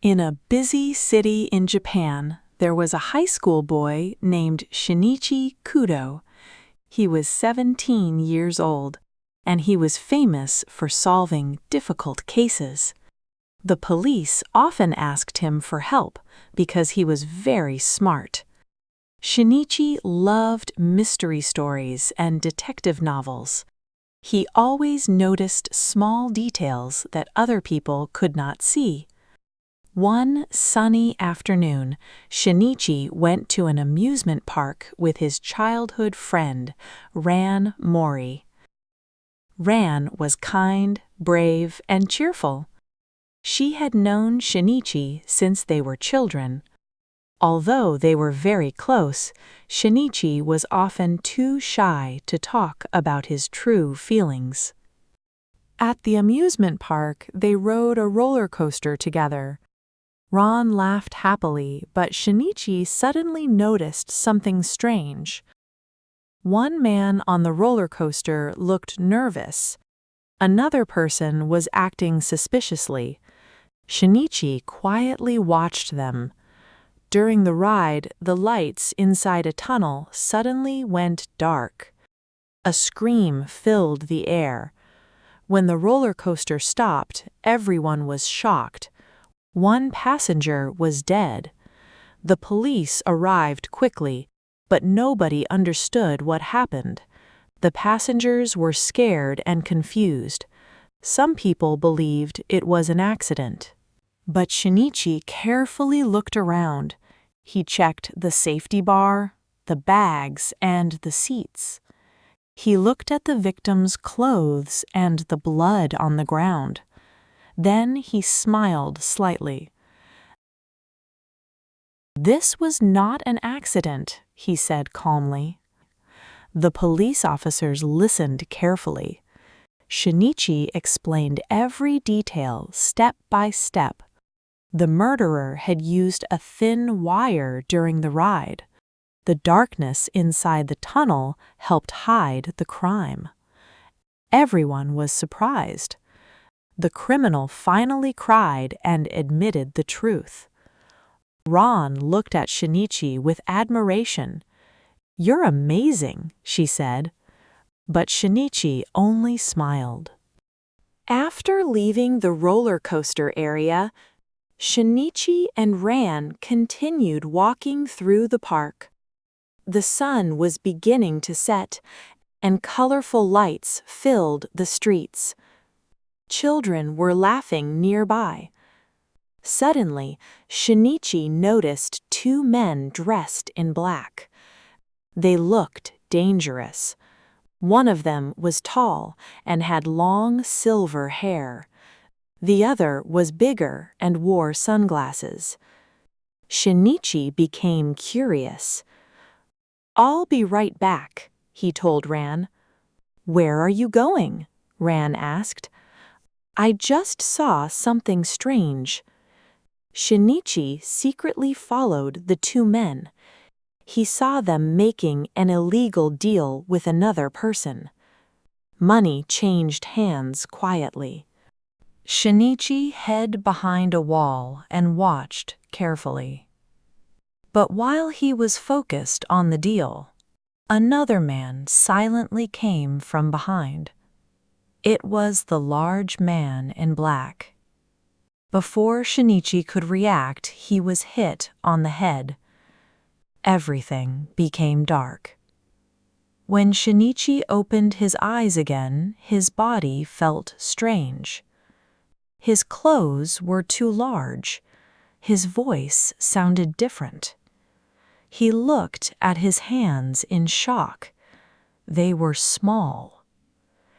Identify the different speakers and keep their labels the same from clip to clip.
Speaker 1: In a busy city in Japan, there was a high school boy named Shinichi Kudo. He was 17 years old, and he was famous for solving difficult cases. The police often asked him for help because he was very smart. Shinichi loved mystery stories and detective novels. He always noticed small details that other people could not see. One sunny afternoon, Shinichi went to an amusement park with his childhood friend, Ran Mori. Ran was kind, brave, and cheerful. She had known Shinichi since they were children. Although they were very close, Shinichi was often too shy to talk about his true feelings. At the amusement park, they rode a roller coaster together. Ron laughed happily, but Shinichi suddenly noticed something strange. One man on the roller coaster looked nervous. Another person was acting suspiciously. Shinichi quietly watched them. During the ride, the lights inside a tunnel suddenly went dark. A scream filled the air. When the roller coaster stopped, everyone was shocked. One passenger was dead. The police arrived quickly, but nobody understood what happened. The passengers were scared and confused. Some people believed it was an accident. But Shinichi carefully looked around. He checked the safety bar, the bags, and the seats. He looked at the victim's clothes and the blood on the ground. Then he smiled slightly. "This was not an accident," he said calmly. The police officers listened carefully. Shinichi explained every detail step by step. The murderer had used a thin wire during the ride. The darkness inside the tunnel helped hide the crime. Everyone was surprised. The criminal finally cried and admitted the truth. Ron looked at Shinichi with admiration. "You're amazing," she said. But Shinichi only smiled. After leaving the roller coaster area, Shinichi and Ran continued walking through the park. The sun was beginning to set, and colorful lights filled the streets. Children were laughing nearby. Suddenly, Shinichi noticed two men dressed in black. They looked dangerous. One of them was tall and had long silver hair. The other was bigger and wore sunglasses. Shinichi became curious. "I'll be right back," he told Ran. "Where are you going?" Ran asked. "I just saw something strange." Shinichi secretly followed the two men. He saw them making an illegal deal with another person. Money changed hands quietly. Shinichi hid behind a wall and watched carefully. But while he was focused on the deal, another man silently came from behind. It was the large man in black. Before Shinichi could react, he was hit on the head. Everything became dark. When Shinichi opened his eyes again, his body felt strange. His clothes were too large. His voice sounded different. He looked at his hands in shock. They were small.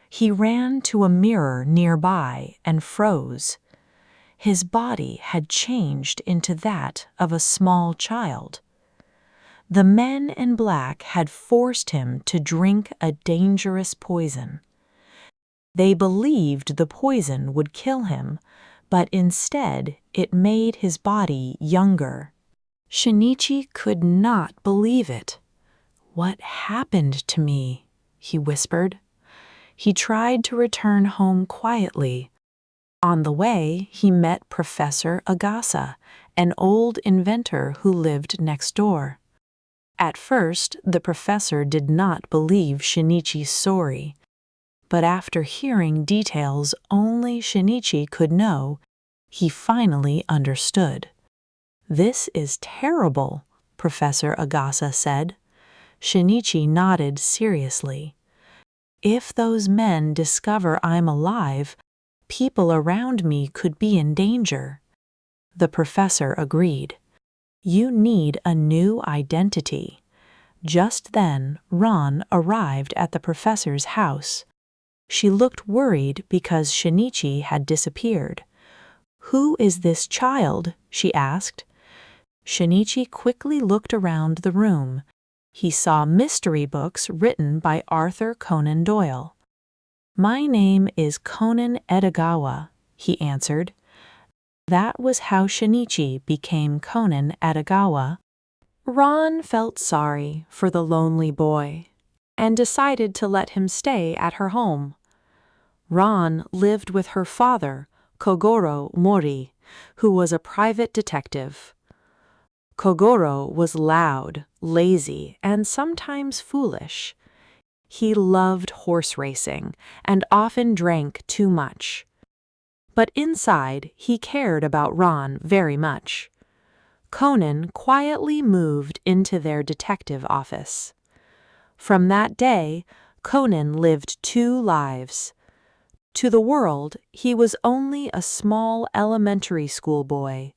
Speaker 1: He ran to a mirror nearby and froze. His body had changed into that of a small child. The men in black had forced him to drink a dangerous poison. They believed the poison would kill him, but instead it made his body younger. Shinichi could not believe it. "What happened to me?" he whispered. He tried to return home quietly. On the way, he met Professor Agasa, an old inventor who lived next door. At first, the professor did not believe Shinichi's story, but after hearing details only Shinichi could know, he finally understood. "This is terrible," Professor Agasa said. Shinichi nodded seriously. "If those men discover I'm alive, people around me could be in danger." The professor agreed. "You need a new identity." Just then, Ron arrived at the professor's house. She looked worried because Shinichi had disappeared. "Who is this child?" she asked. Shinichi quickly looked around the room. He saw mystery books written by Arthur Conan Doyle. "My name is Conan Edogawa," he answered. That was how Shinichi became Conan Edogawa. Ron felt sorry for the lonely boy and decided to let him stay at her home. Ron lived with her father, Kogoro Mori, who was a private detective. Kogoro was loud, lazy, and sometimes foolish. He loved horse racing and often drank too much. But inside, he cared about Ron very much. Conan quietly moved into their detective office. From that day, Conan lived two lives. To the world, he was only a small elementary school boy.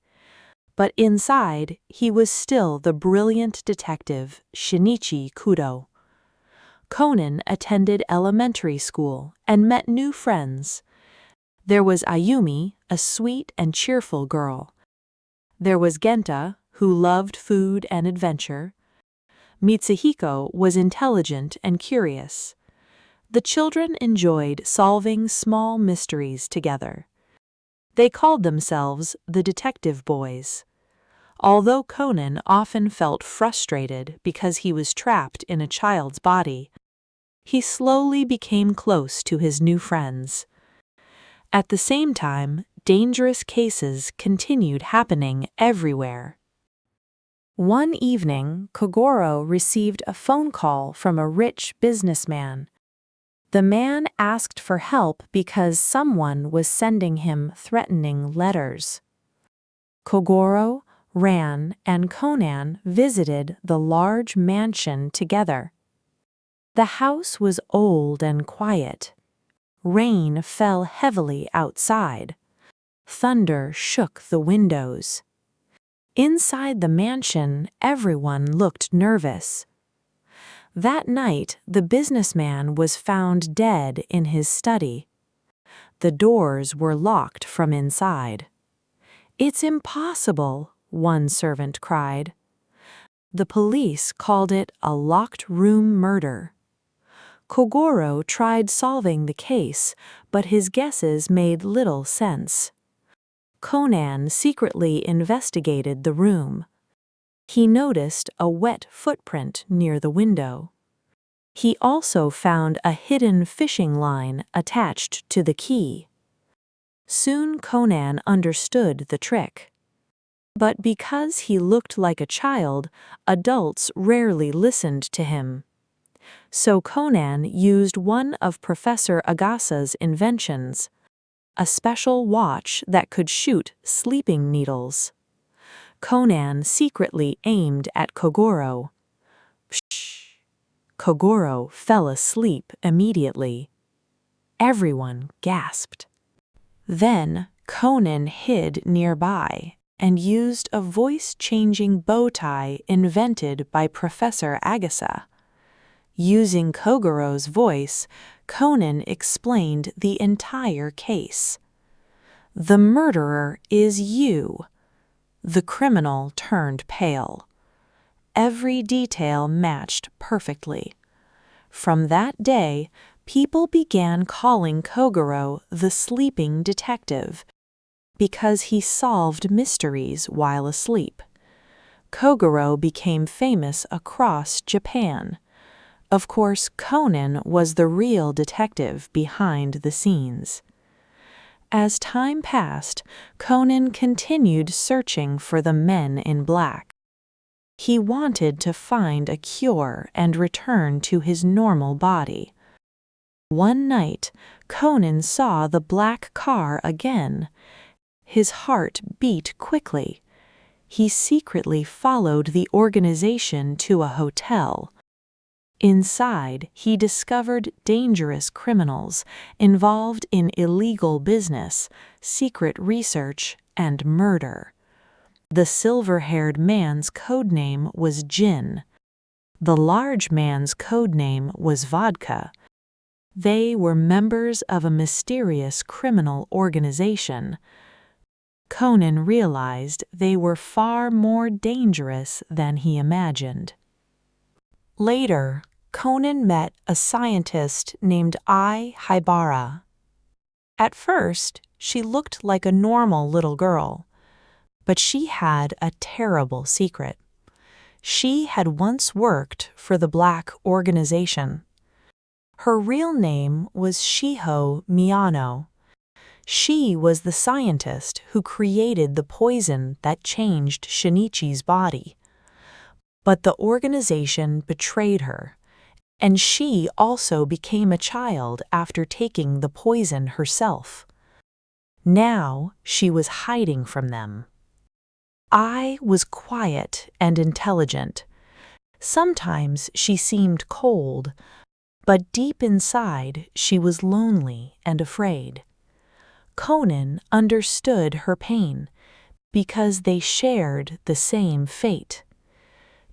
Speaker 1: But inside, he was still the brilliant detective Shinichi Kudo. Conan attended elementary school and met new friends. There was Ayumi, a sweet and cheerful girl. There was Genta, who loved food and adventure. Mitsuhiko was intelligent and curious. The children enjoyed solving small mysteries together. They called themselves the Detective Boys. Although Conan often felt frustrated because he was trapped in a child's body, he slowly became close to his new friends. At the same time, dangerous cases continued happening everywhere. One evening, Kogoro received a phone call from a rich businessman. The man asked for help because someone was sending him threatening letters. Kogoro, Ran, and Conan visited the large mansion together. The house was old and quiet. Rain fell heavily outside. Thunder shook the windows. Inside the mansion, everyone looked nervous. That night, the businessman was found dead in his study. The doors were locked from inside. "It's impossible," one servant cried. The police called it a locked room murder. Kogoro tried solving the case, but his guesses made little sense. Conan secretly investigated the room. He noticed a wet footprint near the window. He also found a hidden fishing line attached to the key. Soon Conan understood the trick. But because he looked like a child, adults rarely listened to him. So Conan used one of Professor Agasa's inventions, a special watch that could shoot sleeping needles. Conan secretly aimed at Kogoro. Psh! Kogoro fell asleep immediately. Everyone gasped. Then Conan hid nearby and used a voice-changing bow tie invented by Professor Agasa. Using Kogoro's voice, Conan explained the entire case. "The murderer is you." The criminal turned pale. Every detail matched perfectly. From that day, people began calling Kogoro the sleeping detective because he solved mysteries while asleep. Kogoro became famous across Japan. Of course, Conan was the real detective behind the scenes. As time passed, Conan continued searching for the men in black. He wanted to find a cure and return to his normal body. One night, Conan saw the black car again. His heart beat quickly. He secretly followed the organization to a hotel. Inside, he discovered dangerous criminals involved in illegal business, secret research, and murder. The silver-haired man's codename was Gin. The large man's codename was Vodka. They were members of a mysterious criminal organization. Conan realized they were far more dangerous than he imagined. Later, Conan met a scientist named Ai Haibara. At first, she looked like a normal little girl, but she had a terrible secret. She had once worked for the Black Organization. Her real name was Shiho Miyano. She was the scientist who created the poison that changed Shinichi's body. But the organization betrayed her, and she also became a child after taking the poison herself. Now she was hiding from them. Ai was quiet and intelligent. Sometimes she seemed cold, but deep inside she was lonely and afraid. Conan understood her pain because they shared the same fate.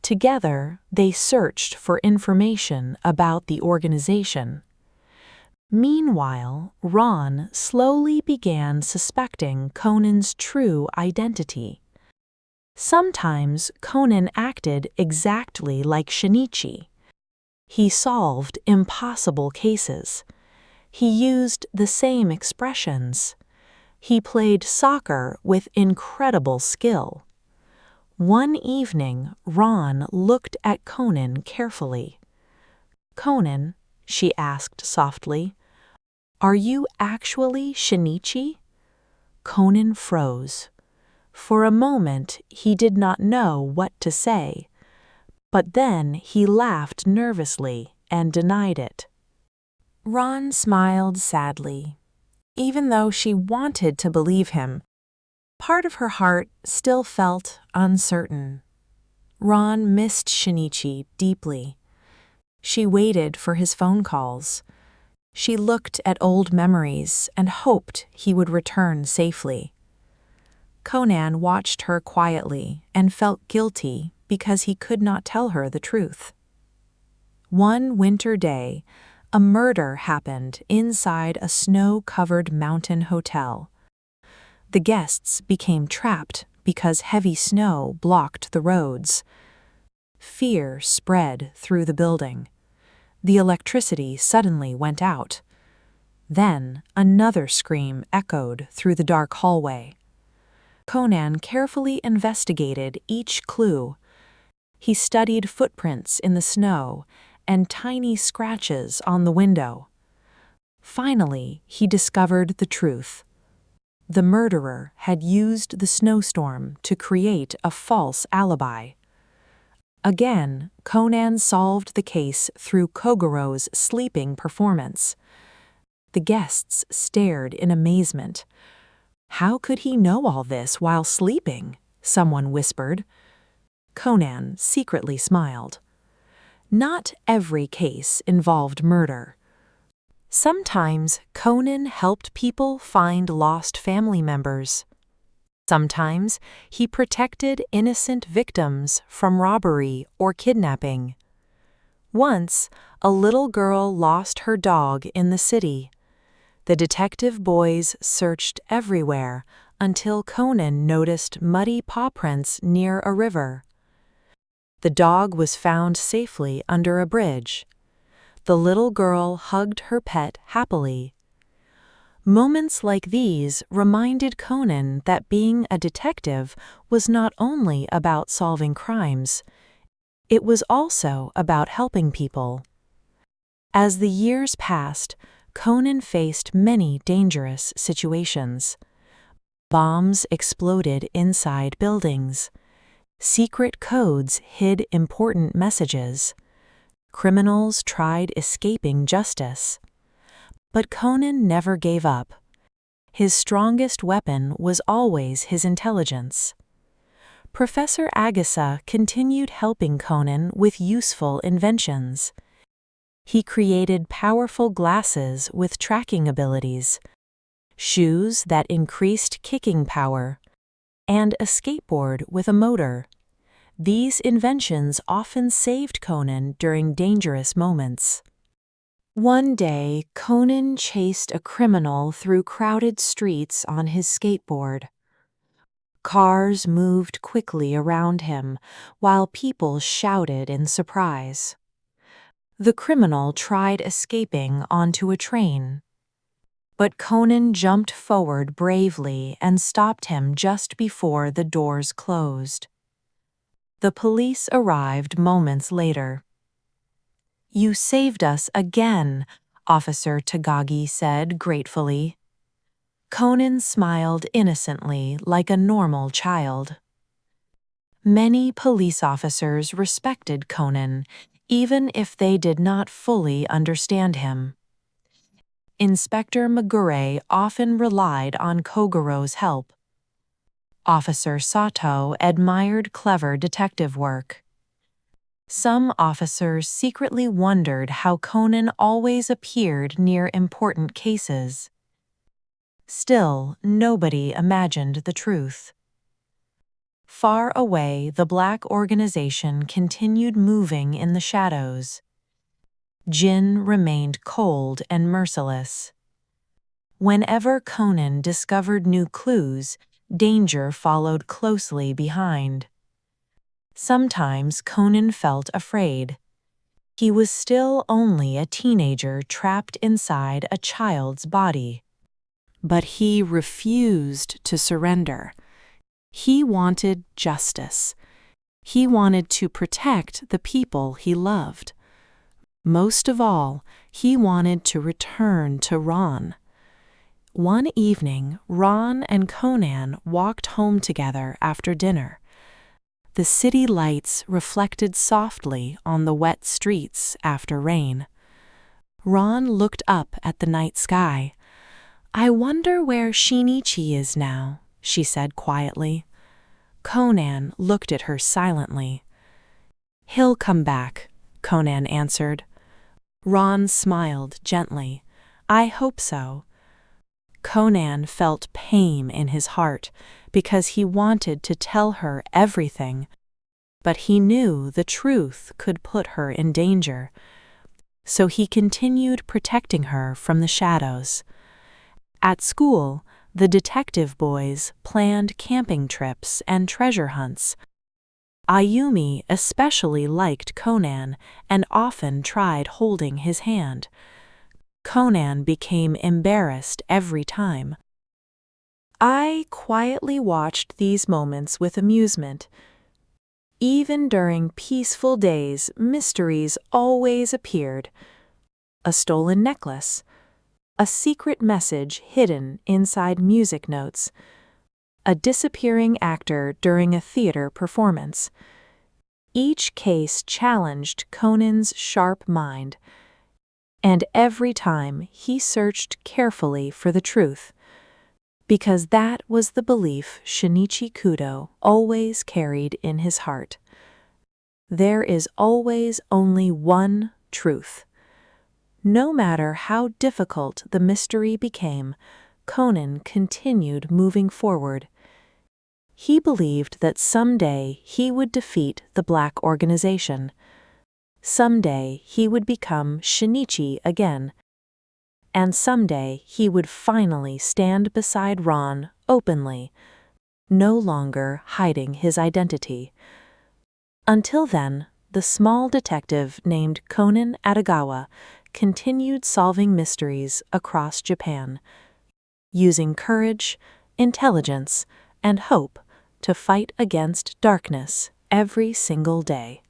Speaker 1: Together, they searched for information about the organization. Meanwhile, Ron slowly began suspecting Conan's true identity. Sometimes Conan acted exactly like Shinichi. He solved impossible cases. He used the same expressions. He played soccer with incredible skill. One evening, Ron looked at Conan carefully. "Conan," she asked softly, "are you actually Shinichi?" Conan froze. For a moment, he did not know what to say, but then he laughed nervously and denied it. Ron smiled sadly. Even though she wanted to believe him, part of her heart still felt uncertain. Ron missed Shinichi deeply. She waited for his phone calls. She looked at old memories and hoped he would return safely. Conan watched her quietly and felt guilty because he could not tell her the truth. One winter day, a murder happened inside a snow-covered mountain hotel. The guests became trapped because heavy snow blocked the roads. Fear spread through the building. The electricity suddenly went out. Then another scream echoed through the dark hallway. Conan carefully investigated each clue. He studied footprints in the snow and tiny scratches on the window. Finally, he discovered the truth. The murderer had used the snowstorm to create a false alibi. Again, Conan solved the case through Kogoro's sleeping performance. The guests stared in amazement. "How could he know all this while sleeping?" someone whispered. Conan secretly smiled. Not every case involved murder. Sometimes Conan helped people find lost family members. Sometimes he protected innocent victims from robbery or kidnapping. Once, a little girl lost her dog in the city. The detective boys searched everywhere until Conan noticed muddy paw prints near a river. The dog was found safely under a bridge. The little girl hugged her pet happily. Moments like these reminded Conan that being a detective was not only about solving crimes, it was also about helping people. As the years passed, Conan faced many dangerous situations. Bombs exploded inside buildings. Secret codes hid important messages. Criminals tried escaping justice. But Conan never gave up. His strongest weapon was always his intelligence. Professor Agassa continued helping Conan with useful inventions. He created powerful glasses with tracking abilities, shoes that increased kicking power, and a skateboard with a motor. These inventions often saved Conan during dangerous moments. One day, Conan chased a criminal through crowded streets on his skateboard. Cars moved quickly around him, while people shouted in surprise. The criminal tried escaping onto a train. But Conan jumped forward bravely and stopped him just before the doors closed. The police arrived moments later. "You saved us again," Officer Tagagi said gratefully. Conan smiled innocently like a normal child. Many police officers respected Conan, even if they did not fully understand him. Inspector Megure often relied on Kogoro's help. Officer Sato admired clever detective work. Some officers secretly wondered how Conan always appeared near important cases. Still, nobody imagined the truth. Far away, the Black organization continued moving in the shadows. Jin remained cold and merciless. Whenever Conan discovered new clues, danger followed closely behind. Sometimes Conan felt afraid. He was still only a teenager trapped inside a child's body. But he refused to surrender. He wanted justice. He wanted to protect the people he loved. Most of all, he wanted to return to Ron. One evening, Ron and Conan walked home together after dinner. The city lights reflected softly on the wet streets after rain. Ron looked up at the night sky. "I wonder where Shinichi is now," she said quietly. Conan looked at her silently. "He'll come back," Conan answered. Ron smiled gently. "I hope so." Conan felt pain in his heart because he wanted to tell her everything, but he knew the truth could put her in danger. So he continued protecting her from the shadows. At school, the detective boys planned camping trips and treasure hunts. Ayumi especially liked Conan and often tried holding his hand. Conan became embarrassed every time. I quietly watched these moments with amusement. Even during peaceful days, mysteries always appeared. A stolen necklace, a secret message hidden inside music notes, a disappearing actor during a theater performance. Each case challenged Conan's sharp mind, and every time he searched carefully for the truth, because that was the belief Shinichi Kudo always carried in his heart. There is always only one truth. No matter how difficult the mystery became, Conan continued moving forward. He believed that someday he would defeat the Black organization. Someday he would become Shinichi again. And someday he would finally stand beside Ron openly, no longer hiding his identity. Until then, the small detective named Conan Adagawa continued solving mysteries across Japan, using courage, intelligence, and hope to fight against darkness every single day.